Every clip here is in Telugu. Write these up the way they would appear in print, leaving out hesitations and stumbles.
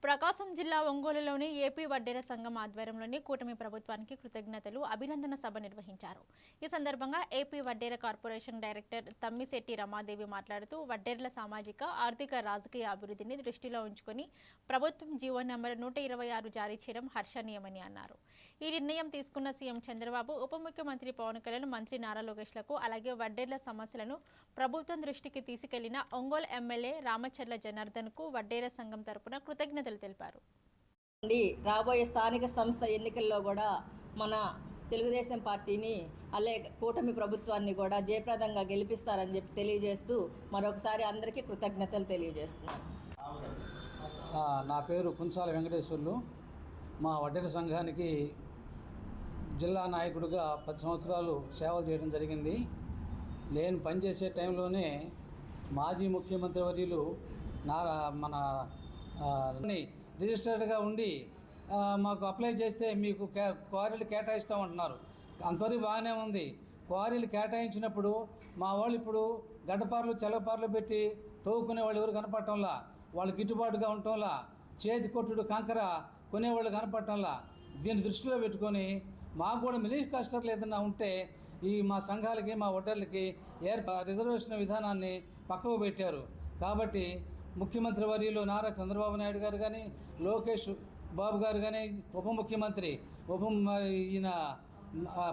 ప్రకాశం జిల్లా ఒంగోలులోని ఏపీ వడ్డేర సంఘం ఆధ్వర్యంలోని కూటమి ప్రభుత్వానికి కృతజ్ఞతలు అభినందన సభ నిర్వహించారు. ఈ సందర్భంగా AP Vaddera corporation director Tammisetti Ramadevi మాట్లాడుతూ వడ్డేర్ల సామాజిక, ఆర్థిక, రాజకీయ అభివృద్ధిని దృష్టిలో ఉంచుకొని ప్రభుత్వం జీవో నంబర్ 126 జారీ చేయడం హర్షణీయమని అన్నారు. ఈ నిర్ణయం తీసుకున్న సీఎం చంద్రబాబు, ఉప ముఖ్యమంత్రి పవన్ కళ్యాణ్, మంత్రి నారా లోకేష్లకు అలాగే వడ్డేర్ల సమస్యలను ప్రభుత్వం దృష్టికి తీసుకెళ్లిన ఒంగోలు ఎమ్మెల్యే రామచర్ల జనార్దన్ కు వడ్డేర సంఘం తరపున కృతజ్ఞతలు తెలిపారు. రాబోయే స్థానిక సంస్థ ఎన్నికల్లో కూడా మన తెలుగుదేశం పార్టీని అలాగే కూటమి ప్రభుత్వాన్ని కూడా జయప్రదంగా గెలిపిస్తారని చెప్పి తెలియజేస్తూ మరొకసారి అందరికీ కృతజ్ఞతలు తెలియజేస్తున్నాను. నా పేరు కుంచాల వెంకటేశ్వర్లు. మా వడ్డేర సంఘానికి జిల్లా నాయకుడిగా 10 సంవత్సరాలు సేవలు చేయడం జరిగింది. నేను పనిచేసే టైంలోనే మాజీ ముఖ్యమంత్రి వర్యులు మన రిజిస్టర్డ్గా ఉండి మాకు అప్లై చేస్తే మీకు క్వారీలు కేటాయిస్తామంటున్నారు. అంతవరకు బాగానే ఉంది. క్వారీలు కేటాయించినప్పుడు మా వాళ్ళు ఇప్పుడు గడ్డపార్లు చెలపార్లు పెట్టి తవ్వుకునే వాళ్ళు ఎవరు కనపడటంలా, వాళ్ళు గిట్టుబాటుగా ఉండటంలా, చేతి కొట్టుడు కంకర కొనేవాళ్ళు కనపడటంలా. దీన్ని దృష్టిలో పెట్టుకొని మాకు కూడా మినీ కష్టాలు ఏదైనా ఉంటే ఈ మా సంఘాలకి, మా వడ్డర్లకి రిజర్వేషన్ విధానాన్ని పక్కకు పెట్టారు. కాబట్టి ముఖ్యమంత్రి వర్యులు నారా చంద్రబాబు నాయుడు గారు కానీ, లోకేష్ బాబు గారు కానీ, ఉప ముఖ్యమంత్రి ఈయన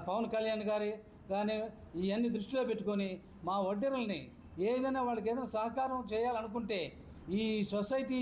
పవన్ కళ్యాణ్ గారు కానీ ఇవన్నీ దృష్టిలో పెట్టుకొని మా వడ్డీరుల్ని ఏదైనా వాళ్ళకి ఏదైనా సహకారం చేయాలనుకుంటే ఈ సొసైటీ